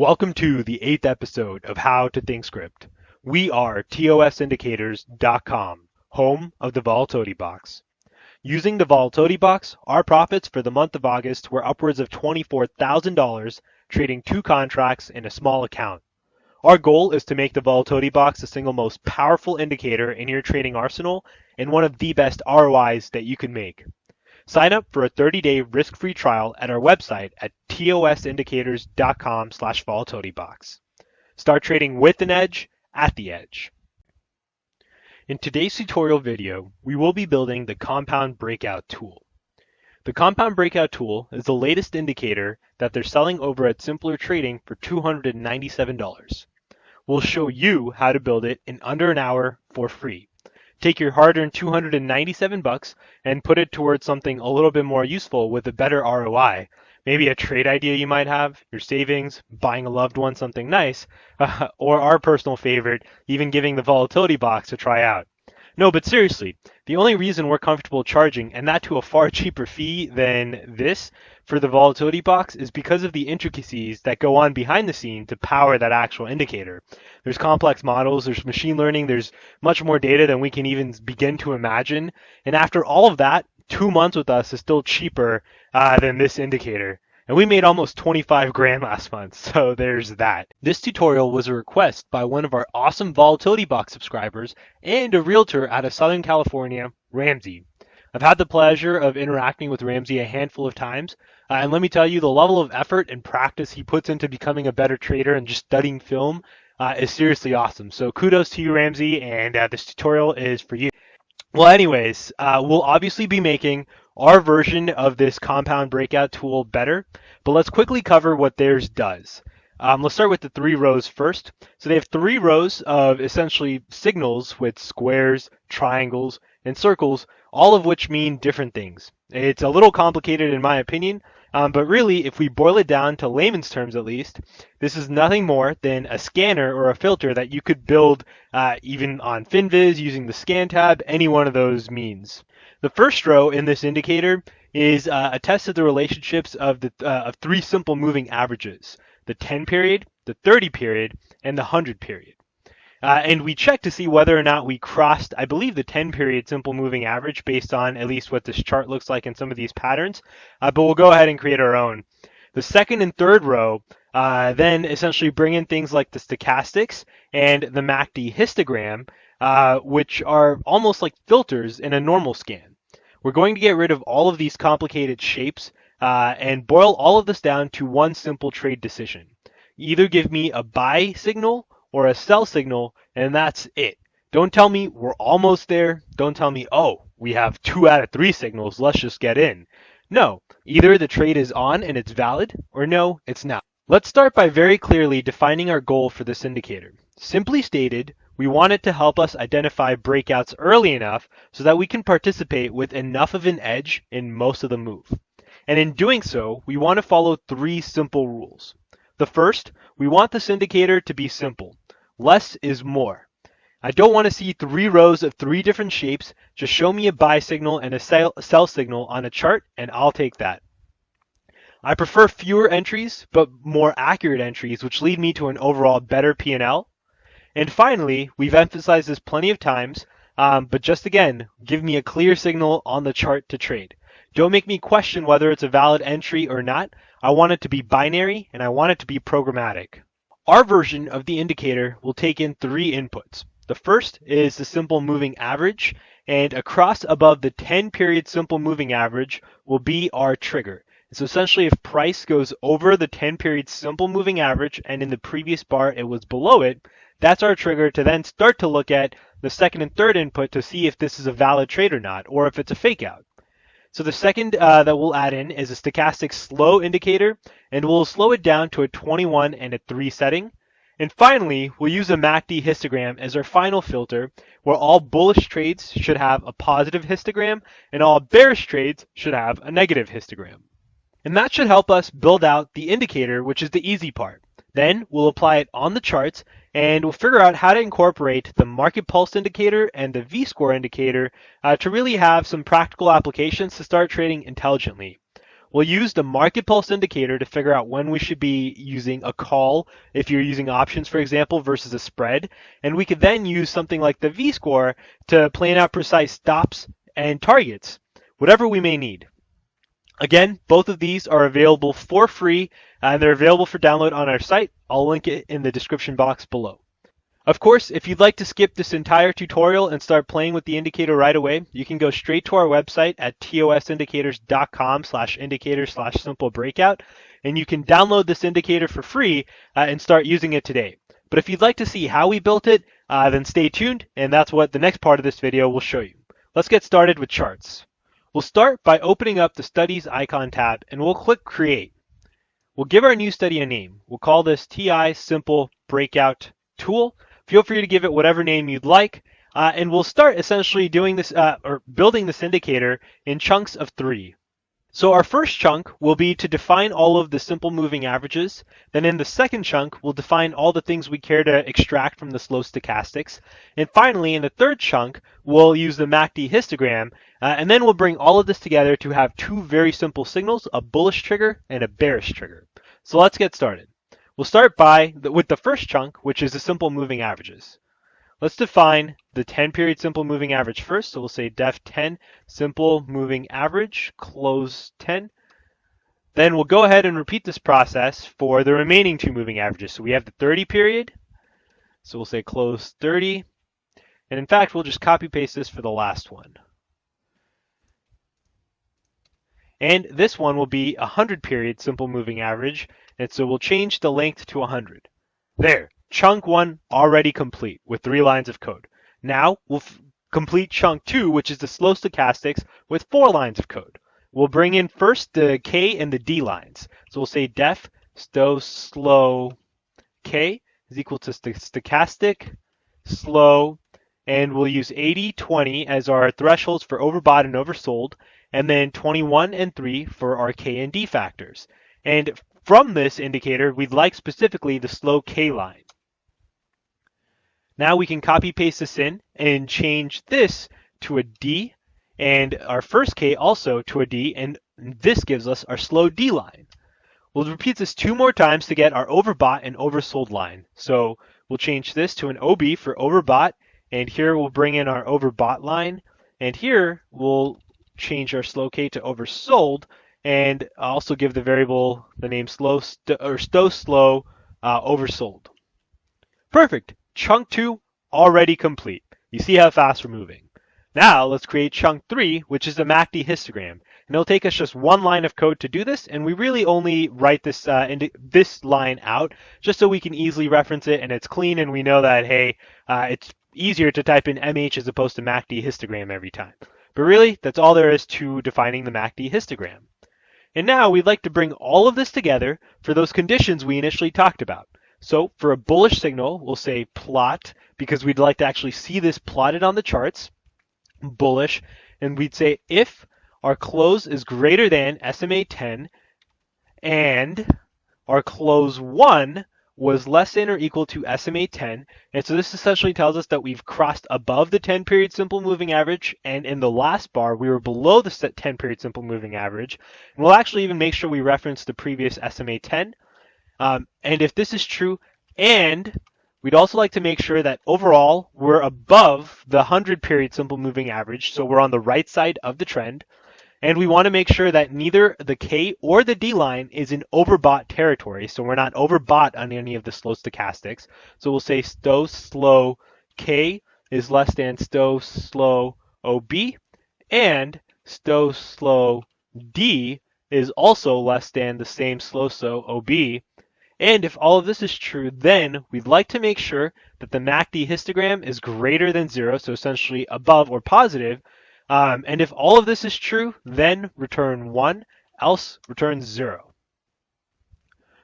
Welcome to the 8th episode of How to ThinkScript. We are TOSindicators.com, home of the Volatility Box. Using the Volatility Box, our profits for the month of August were upwards of $24,000 trading 2 contracts in a small account. Our goal is to make the Volatility Box the single most powerful indicator in your trading arsenal and one of the best ROIs that you can make. Sign up for a 30-day risk-free trial at our website at tosindicators.com/volatilitybox. Start trading with an edge at the edge. In today's tutorial video, we will be building the Compound Breakout Tool. The Compound Breakout Tool is the latest indicator that they're selling over at Simpler Trading for $297. We'll show you how to build it in under an hour for free. Take your hard-earned $297 and put it towards something a little bit more useful with a better ROI. Maybe a trade idea you might have, your savings, buying a loved one something nice, or our personal favorite, even giving the Volatility Box a try out. No, but seriously, the only reason we're comfortable charging, and that to a far cheaper fee than this for the Volatility Box, is because of the intricacies that go on behind the scene to power that actual indicator. There's complex models, there's machine learning, there's much more data than we can even begin to imagine. And after all of that, 2 months with us is still cheaper than this indicator. And we made almost 25 grand last month, so there's that. This tutorial was a request by one of our awesome Volatility Box subscribers and a realtor out of Southern California, Ramsey. I've had the pleasure of interacting with Ramsey a handful of times, and let me tell you, the level of effort and practice he puts into becoming a better trader and just studying film is seriously awesome. So kudos to you, Ramsey, and this tutorial is for you. Well, anyways, we'll obviously be making our version of this Compound Breakout Tool better, but let's quickly cover what theirs does. Let's start with the 3 rows first. So they have 3 rows of essentially signals with squares, triangles, and circles, all of which mean different things. It's a little complicated in my opinion, but really, if we boil it down to layman's terms at least, this is nothing more than a scanner or a filter that you could build even on FinViz using the Scan tab, any one of those means. The first row in this indicator is a test of the relationships of 3 simple moving averages: the 10 period, the 30 period, and the 100 period. And we check to see whether or not we crossed, I believe, the 10 period simple moving average based on at least what this chart looks like in some of these patterns, but we'll go ahead and create our own. The second and third row then essentially bring in things like the stochastics and the MACD histogram, which are almost like filters in a normal scan. We're going to get rid of all of these complicated shapes and boil all of this down to one simple trade decision. Either give me a buy signal or a sell signal, and that's it. Don't tell me we're almost there. Don't tell me, oh, we have 2 out of 3 signals, let's just get in. No, either the trade is on and it's valid, or no, it's not. Let's start by very clearly defining our goal for this indicator. Simply stated, we want it to help us identify breakouts early enough so that we can participate with enough of an edge in most of the move. And in doing so, we want to follow 3 simple rules. The first, we want this indicator to be simple. Less is more. I don't want to see 3 rows of 3 different shapes. Just show me a buy signal and a sell signal on a chart, and I'll take that. I prefer fewer entries, but more accurate entries, which lead me to an overall better P&L. And finally, we've emphasized this plenty of times, but just again, give me a clear signal on the chart to trade. Don't make me question whether it's a valid entry or not. I want it to be binary, and I want it to be programmatic. Our version of the indicator will take in 3 inputs. The first is the simple moving average, and across above the 10 period simple moving average will be our trigger. So essentially, if price goes over the 10 period simple moving average, and in the previous bar it was below it, that's our trigger to then start to look at the second and third input to see if this is a valid trade or not, or if it's a fake out. So the second that we'll add in is a stochastic slow indicator, and we'll slow it down to a 21 and a 3 setting. And finally, we'll use a MACD histogram as our final filter, where all bullish trades should have a positive histogram, and all bearish trades should have a negative histogram. And that should help us build out the indicator, which is the easy part. Then we'll apply it on the charts, and we'll figure out how to incorporate the market pulse indicator and the V-score indicator to really have some practical applications to start trading intelligently. We'll use the market pulse indicator to figure out when we should be using a call if you're using options, for example, versus a spread. And we could then use something like the V-score to plan out precise stops and targets, whatever we may need. Again, both of these are available for free and they're available for download on our site. I'll link it in the description box below. Of course, if you'd like to skip this entire tutorial and start playing with the indicator right away, you can go straight to our website at tosindicators.com/indicator/simple breakout, and you can download this indicator for free and start using it today. But if you'd like to see how we built it, then stay tuned, and that's what the next part of this video will show you. Let's get started with charts. We'll start by opening up the Studies icon tab, and we'll click Create. We'll give our new study a name. We'll call this TI Simple Breakout Tool. Feel free to give it whatever name you'd like, and we'll start essentially doing this or building this indicator in chunks of 3. So our first chunk will be to define all of the simple moving averages. Then in the second chunk, we'll define all the things we care to extract from the slow stochastics. And finally, in the third chunk, we'll use the MACD histogram, and then we'll bring all of this together to have 2 very simple signals, a bullish trigger and a bearish trigger. So let's get started. We'll start with the first chunk, which is the simple moving averages. Let's define the 10-period simple moving average first. So we'll say def 10 simple moving average, close 10. Then we'll go ahead and repeat this process for the remaining 2 moving averages. So we have the 30-period. So we'll say close 30. And in fact, we'll just copy paste this for the last one. And this one will be a 100-period simple moving average. And so we'll change the length to 100. There, chunk 1 already complete with 3 lines of code. Now we'll complete chunk 2, which is the slow stochastics, with 4 lines of code. We'll bring in first the K and the D lines. So we'll say def sto slow K is equal to stochastic slow, and we'll use 80-20 as our thresholds for overbought and oversold, and then 21 and 3 for our K and D factors. And from this indicator, we'd like specifically the slow K line. Now we can copy paste this in and change this to a D and our first K also to a D, and this gives us our slow D line. We'll repeat this 2 more times to get our overbought and oversold line. So we'll change this to an OB for overbought, and here we'll bring in our overbought line, and here we'll change our slow K to oversold, and also give the variable the name sto slow oversold. Perfect. Chunk 2 already complete. You see how fast we're moving. Now let's create chunk 3, which is the MACD histogram. And it'll take us just 1 line of code to do this, and we really only write this line out just so we can easily reference it, and it's clean, and we know that, hey, it's easier to type in MH as opposed to MACD histogram every time. But really, that's all there is to defining the MACD histogram. And now we'd like to bring all of this together for those conditions we initially talked about. So for a bullish signal, we'll say plot, because we'd like to actually see this plotted on the charts, bullish, and we'd say if our close is greater than SMA 10 and our close 1 was less than or equal to SMA 10. And so this essentially tells us that we've crossed above the 10-period simple moving average, and in the last bar we were below the 10-period simple moving average. And we'll actually even make sure we reference the previous SMA 10. And if this is true, and we'd also like to make sure that overall we're above the 100-period simple moving average, so we're on the right side of the trend. And we want to make sure that neither the K or the D line is in overbought territory, so we're not overbought on any of the slow stochastics. So we'll say sto slow K is less than sto slow OB, and sto slow D is also less than the same slow OB. And if all of this is true, then we'd like to make sure that the MACD histogram is greater than 0, so essentially above or positive. And if all of this is true, then return 1, else return 0.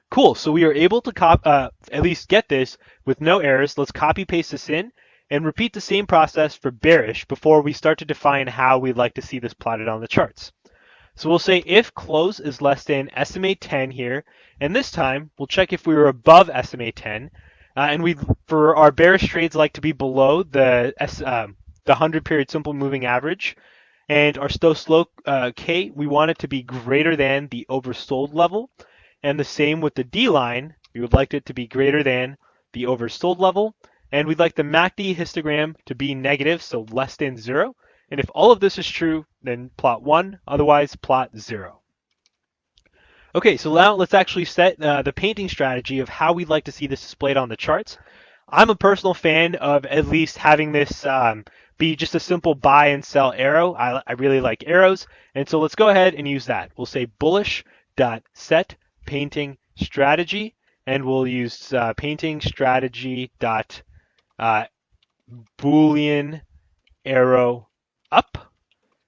Cool, so we are able to at least get this with no errors. Let's copy paste this in and repeat the same process for bearish before we start to define how we'd like to see this plotted on the charts. So we'll say if close is less than SMA 10 here, and this time we'll check if we were above SMA 10, and we for our bearish trades like to be below the 100-period simple moving average. And our stow slow K, we want it to be greater than the oversold level. And the same with the D line, we would like it to be greater than the oversold level. And we'd like the MACD histogram to be negative, so less than 0. And if all of this is true, then plot 1, otherwise plot 0. Okay, so now let's actually set the painting strategy of how we'd like to see this displayed on the charts. I'm a personal fan of at least having this be just a simple buy and sell arrow. I really like arrows, and so let's go ahead and use that. We'll say bullish.set painting strategy, and we'll use painting strategy dot boolean arrow up.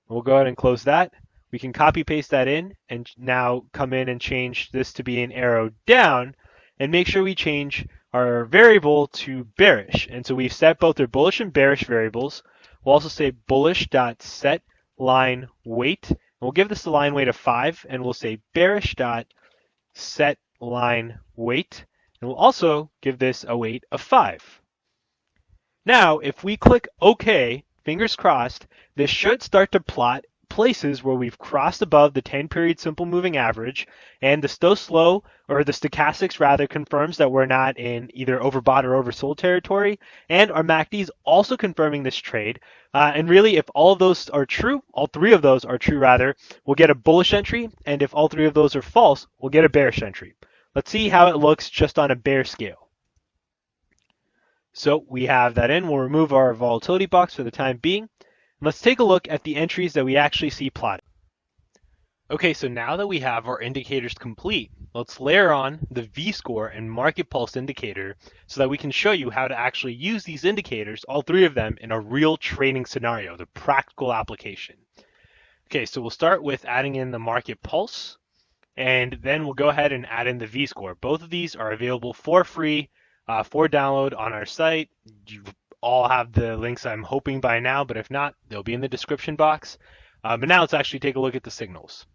We'll go ahead and close that. We can copy paste that in and now come in and change this to be an arrow down and make sure we change our variable to bearish. And so we've set both our bullish and bearish variables. We'll also say bullish.set line weight. And we'll give this the line weight of 5 and we'll say bearish.set line weight. And we'll also give this a weight of 5. Now, if we click OK, fingers crossed, this should start to plot places where we've crossed above the 10-period simple moving average, and the stow slow, or the stochastics rather, confirms that we're not in either overbought or oversold territory, and our MACD is also confirming this trade. And really, if all of those are true, all three of those are true rather, we'll get a bullish entry, and if all three of those are false, we'll get a bearish entry. Let's see how it looks just on a bear scale. So we have that in. We'll remove our volatility box for the time being. Let's take a look at the entries that we actually see plotted. Okay, so now that we have our indicators complete, let's layer on the V-score and market pulse indicator so that we can show you how to actually use these indicators, all three of them, in a real trading scenario, the practical application. Okay, so we'll start with adding in the market pulse, and then we'll go ahead and add in the V-score. Both of these are available for free for download on our site. You all have the links, I'm hoping, by now, but if not, they'll be in the description box. But now let's actually take a look at the signals.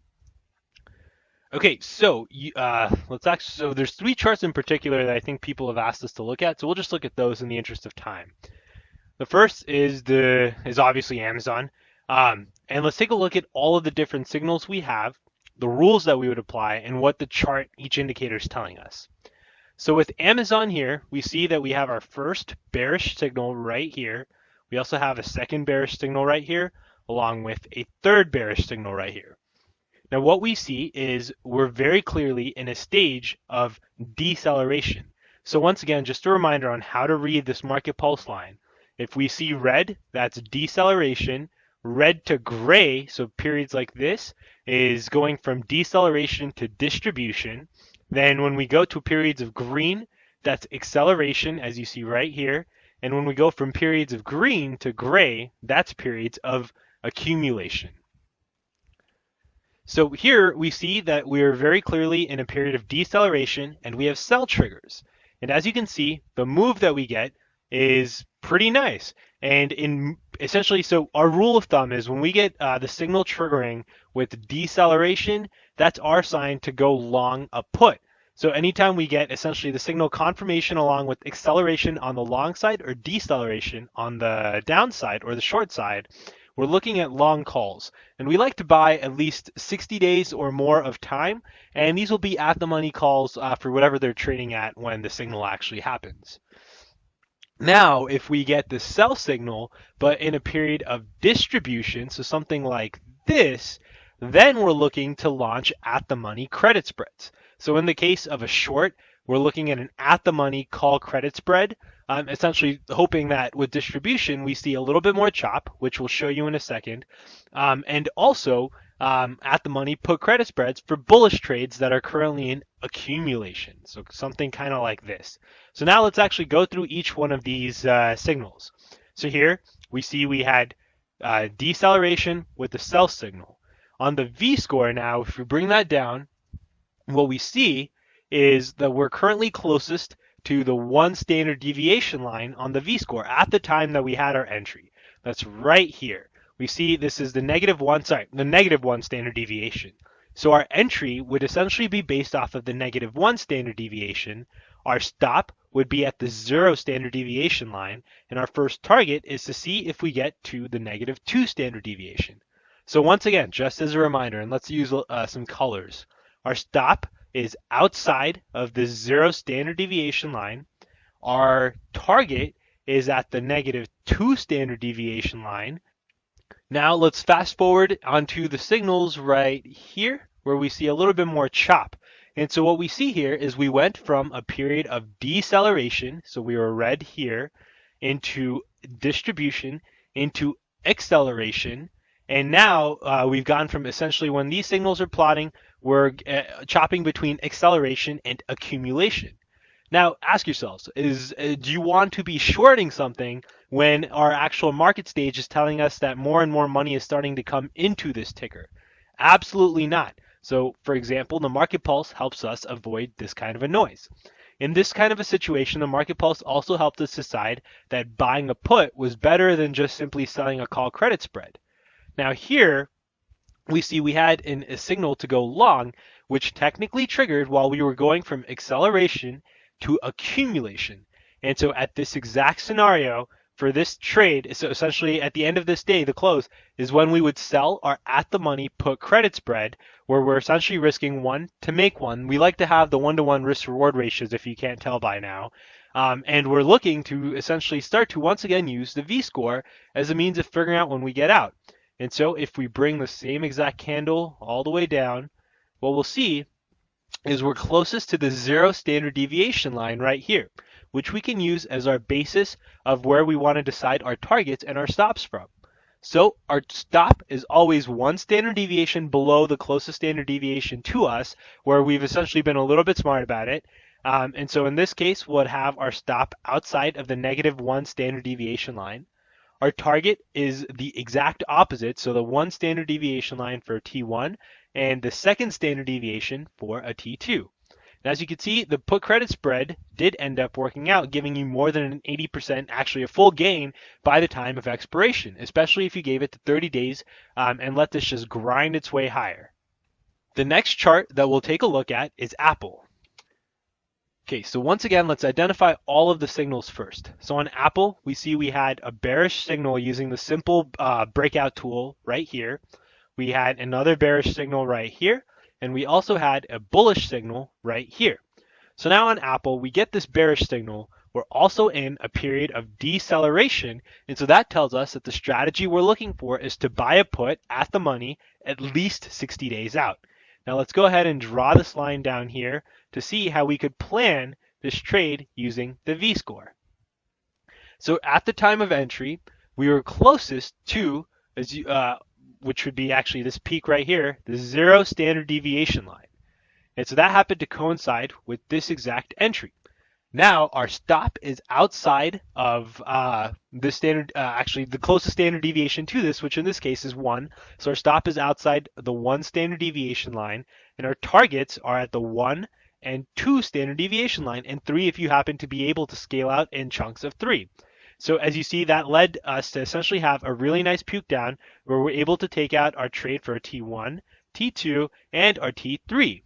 Okay, so there's 3 charts in particular that I think people have asked us to look at, so we'll just look at those in the interest of time. The first is obviously Amazon, and let's take a look at all of the different signals we have, the rules that we would apply, and what the chart each indicator is telling us. So with Amazon here, we see that we have our first bearish signal right here. We also have a second bearish signal right here, along with a third bearish signal right here. Now what we see is we're very clearly in a stage of deceleration. So once again, just a reminder on how to read this market pulse line. If we see red, that's deceleration. Red to gray, so periods like this, is going from deceleration to distribution. Then when we go to periods of green, that's acceleration, as you see right here. And when we go from periods of green to gray, that's periods of accumulation. So here we see that we're very clearly in a period of deceleration and we have sell triggers. And as you can see, the move that we get is pretty nice. And essentially, so our rule of thumb is when we get the signal triggering with deceleration, that's our sign to go long a put. So anytime we get essentially the signal confirmation along with acceleration on the long side or deceleration on the downside or the short side, we're looking at long calls. And we like to buy at least 60 days or more of time, and these will be at the money calls for whatever they're trading at when the signal actually happens. Now, if we get the sell signal, but in a period of distribution, so something like this, then we're looking to launch at the money credit spreads. So in the case of a short, we're looking at an at the money call credit spread, essentially hoping that with distribution, we see a little bit more chop, which we'll show you in a second, and also at the money put credit spreads for bullish trades that are currently in accumulation. So something kind of like this. So now let's actually go through each one of these signals. So here we see we had deceleration with the sell signal. On the V-score now, if we bring that down, what we see is that we're currently closest to the 1 standard deviation line on the V-score at the time that we had our entry. That's right here. We see this is the negative 1 standard deviation. So our entry would essentially be based off of the negative 1 standard deviation. Our stop would be at the 0 standard deviation line, and our first target is to see if we get to the negative 2 standard deviation. So once again, just as a reminder, and let's use some colors. Our stop is outside of the 0 standard deviation line. Our target is at the -2 standard deviation line. Now let's fast forward onto the signals right here where we see a little bit more chop. And so what we see here is we went from a period of deceleration, so we were red here, into distribution, into acceleration, and now we've gone from essentially when these signals are plotting, we're chopping between acceleration and accumulation. Now, ask yourselves, do you want to be shorting something when our actual market stage is telling us that more and more money is starting to come into this ticker? Absolutely not. So, for example, the market pulse helps us avoid this kind of a noise. In this kind of a situation, the market pulse also helped us decide that buying a put was better than just simply selling a call credit spread. Now here, we see we had a signal to go long, which technically triggered while we were going from acceleration to accumulation. And so at this exact scenario for this trade, so essentially at the end of this day, the close is when we would sell our at the money put credit spread, where we're essentially risking one to make one. We like to have the 1-to-1 risk reward ratios if you can't tell by now. And we're looking to essentially start to once again use the V-score as a means of figuring out when we get out. And so if we bring the same exact candle all the way down, what we'll see is we're closest to the 0 standard deviation line right here, which we can use as our basis of where we want to decide our targets and our stops from. So our stop is always 1 standard deviation below the closest standard deviation to us, where we've essentially been a little bit smart about it. And so in this case, we'll have our stop outside of the -1 standard deviation line. Our target is the exact opposite, so the 1 standard deviation line for T1 and the 2nd standard deviation for a T2. And as you can see, the put credit spread did end up working out, giving you more than an 80%, actually a full gain by the time of expiration, especially if you gave it to 30 days and let this just grind its way higher. The next chart that we'll take a look at is Apple. Okay, so once again, let's identify all of the signals first. So on Apple, we see we had a bearish signal using the Simple Breakout Tool right here. We had another bearish signal right here, and we also had a bullish signal right here. So now on Apple, we get this bearish signal. We're also in a period of deceleration, and so that tells us that the strategy we're looking for is to buy a put at the money at least 60 days out. Now let's go ahead and draw this line down here to see how we could plan this trade using the V-score. So at the time of entry, we were closest to, which would be actually this peak right here, the 0 standard deviation line. And so that happened to coincide with this exact entry. Now our stop is outside of the standard, actually the closest standard deviation to this, which in this case is 1. So our stop is outside the 1 standard deviation line, and our targets are at the 1 and 2 standard deviation line, and 3 if you happen to be able to scale out in chunks of 3. So as you see, that led us to essentially have a really nice puke down where we're able to take out our trade for a T1, T2, and our T3.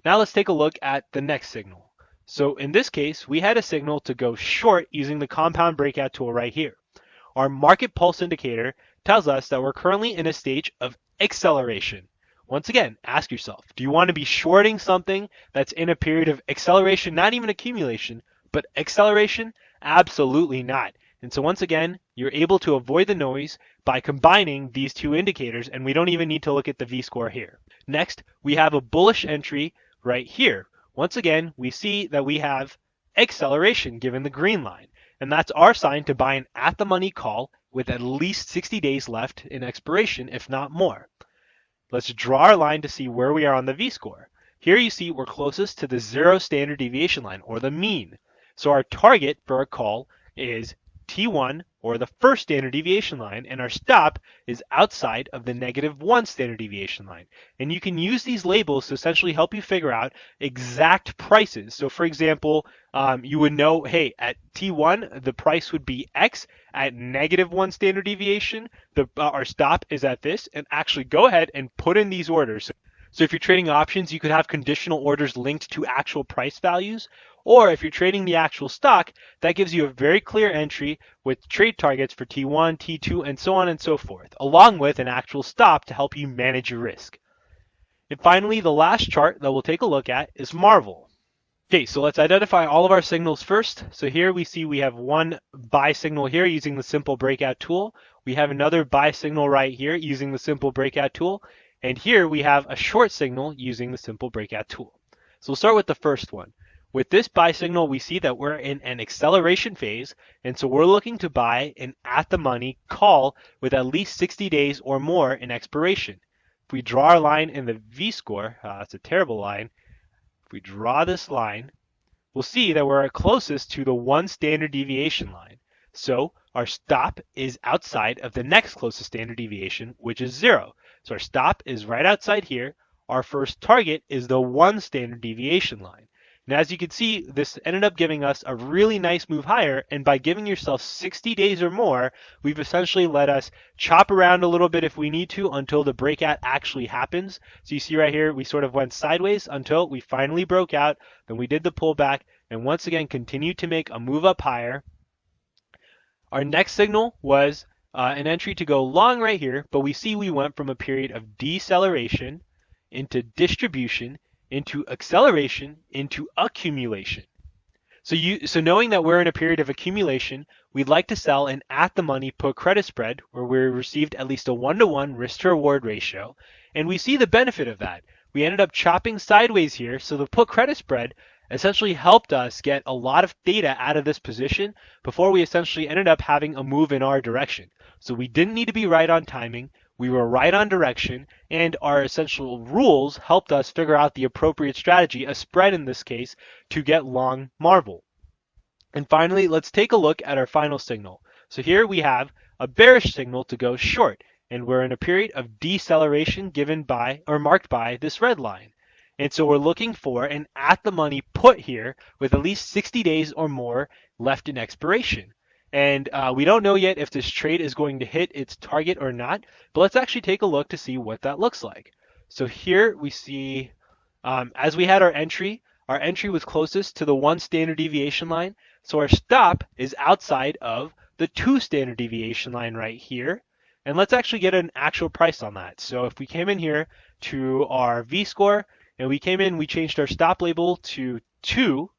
Now let's take a look at the next signal. So in this case, we had a signal to go short using the compound breakout tool right here. Our market pulse indicator tells us that we're currently in a stage of acceleration. Once again, ask yourself, do you want to be shorting something that's in a period of acceleration, not even accumulation, but acceleration? Absolutely not. And so once again, you're able to avoid the noise by combining these two indicators, and we don't even need to look at the V-score here. Next, we have a bullish entry right here. Once again, we see that we have acceleration given the green line, and that's our sign to buy an at-the-money call with at least 60 days left in expiration, if not more. Let's draw our line to see where we are on the V-score. Here you see we're closest to the 0 standard deviation line, or the mean. So our target for a call is T1, or the 1st standard deviation line, and our stop is outside of the -1 standard deviation line. And you can use these labels to essentially help you figure out exact prices. So for example, you would know, hey, at T1, the price would be X. At -1 standard deviation, our stop is at this, and actually go ahead and put in these orders. So if you're trading options, you could have conditional orders linked to actual price values, Or if you're trading the actual stock, that gives you a very clear entry with trade targets for T1, T2, and so on and so forth, along with an actual stop to help you manage your risk. And finally, the last chart that we'll take a look at is Marvel. Okay, so let's identify all of our signals first. So here we see we have one buy signal here using the Simple Breakout Tool. We have another buy signal right here using the Simple Breakout Tool. And here we have a short signal using the Simple Breakout Tool. So we'll start with the first one. With this buy signal, we see that we're in an acceleration phase, and so we're looking to buy an at-the-money call with at least 60 days or more in expiration. If we draw our line in the V-score, it's a terrible line. If we draw this line, we'll see that we're closest to the 1 standard deviation line. So our stop is outside of the next closest standard deviation, which is 0. So our stop is right outside here. Our first target is the 1 standard deviation line. Now, as you can see, this ended up giving us a really nice move higher, and by giving yourself 60 days or more, we've essentially let us chop around a little bit if we need to until the breakout actually happens. So you see right here, we sort of went sideways until we finally broke out, then we did the pullback, and once again continued to make a move up higher. Our next signal was an entry to go long right here, but we see we went from a period of deceleration into distribution, into acceleration, into accumulation. So knowing that we're in a period of accumulation, we'd like to sell an at-the-money put credit spread where we received at least a 1-to-1 risk-to-reward ratio, and we see the benefit of that. We ended up chopping sideways here, so the put credit spread essentially helped us get a lot of data out of this position before we essentially ended up having a move in our direction. So we didn't need to be right on timing. We were right on direction, and our essential rules helped us figure out the appropriate strategy, a spread in this case, to get long Marvel. And finally, let's take a look at our final signal. So here we have a bearish signal to go short, and we're in a period of deceleration given by or marked by this red line. And so we're looking for an at-the-money put here with at least 60 days or more left in expiration. And we don't know yet if this trade is going to hit its target or not, but let's actually take a look to see what that looks like. So here we see, as we had our entry was closest to the 1 standard deviation line, so our stop is outside of the 2 standard deviation line right here. And let's actually get an actual price on that. So if we came in here to our V-score, and we changed our stop label to 2,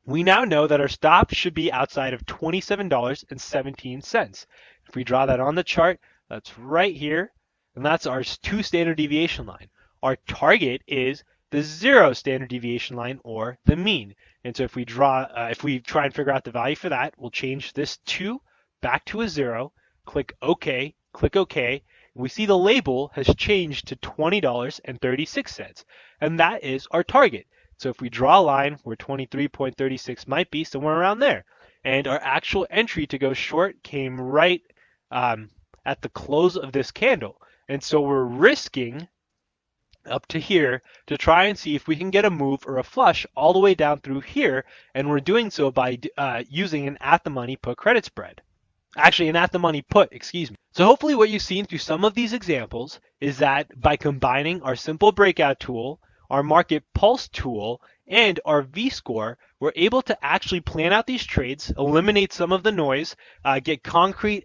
we now know that our stop should be outside of $27.17. If we draw that on the chart, that's right here, and that's our 2 standard deviation line. Our target is the 0 standard deviation line, or the mean. And so if we try and figure out the value for that, we'll change this 2 back to a 0, click OK, and we see the label has changed to $20.36, and that is our target. So if we draw a line where 23.36 might be, somewhere around there, and our actual entry to go short came right at the close of this candle. And so we're risking up to here to try and see if we can get a move or a flush all the way down through here, and we're doing so by using an at-the-money put credit spread. Actually, an at-the-money put, excuse me. So hopefully what you've seen through some of these examples is that by combining our Simple Breakout Tool, our Market Pulse tool, and our V-score, we're able to actually plan out these trades, eliminate some of the noise, get concrete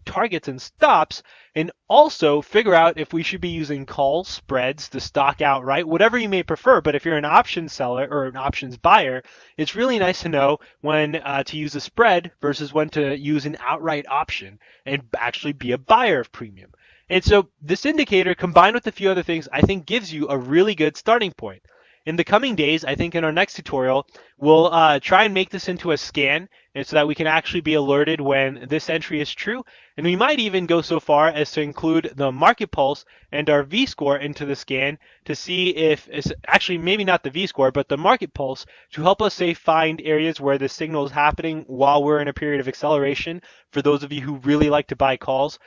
targets and stops, and also figure out if we should be using calls, spreads, the stock outright, whatever you may prefer. But if you're an options seller or an options buyer, it's really nice to know when to use a spread versus when to use an outright option and actually be a buyer of premium. And so this indicator, combined with a few other things, I think gives you a really good starting point. In the coming days, I think in our next tutorial, we'll try and make this into a scan, and so that we can actually be alerted when this entry is true. And we might even go so far as to include the Market Pulse and our V-score into the scan to see if, actually maybe not the V-score, but the Market Pulse to help us, say, find areas where the signal is happening while we're in a period of acceleration, for those of you who really like to buy calls.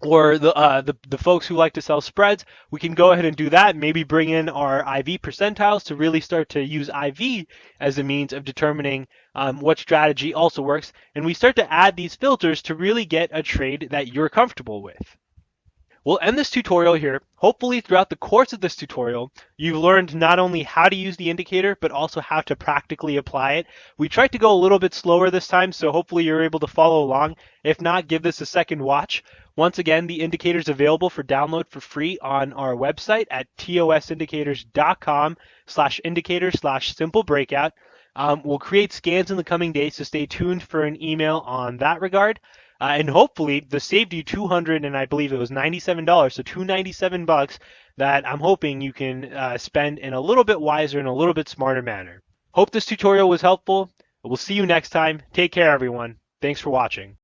Or the folks who like to sell spreads, we can go ahead and do that. Maybe bring in our IV percentiles to really start to use IV as a means of determining what strategy also works. And we start to add these filters to really get a trade that you're comfortable with. We'll end this tutorial here. Hopefully throughout the course of this tutorial, you've learned not only how to use the indicator, but also how to practically apply it. We tried to go a little bit slower this time, so hopefully you're able to follow along. If not, give this a second watch. Once again, the indicator is available for download for free on our website at tosindicators.com/indicator/simple-breakout. We'll create scans in the coming days, so stay tuned for an email on that regard. And hopefully this saved you 200 and I believe it was $97, so $297 that I'm hoping you can spend in a little bit wiser and a little bit smarter manner. Hope this tutorial was helpful. We'll see you next time. Take care, everyone. Thanks for watching.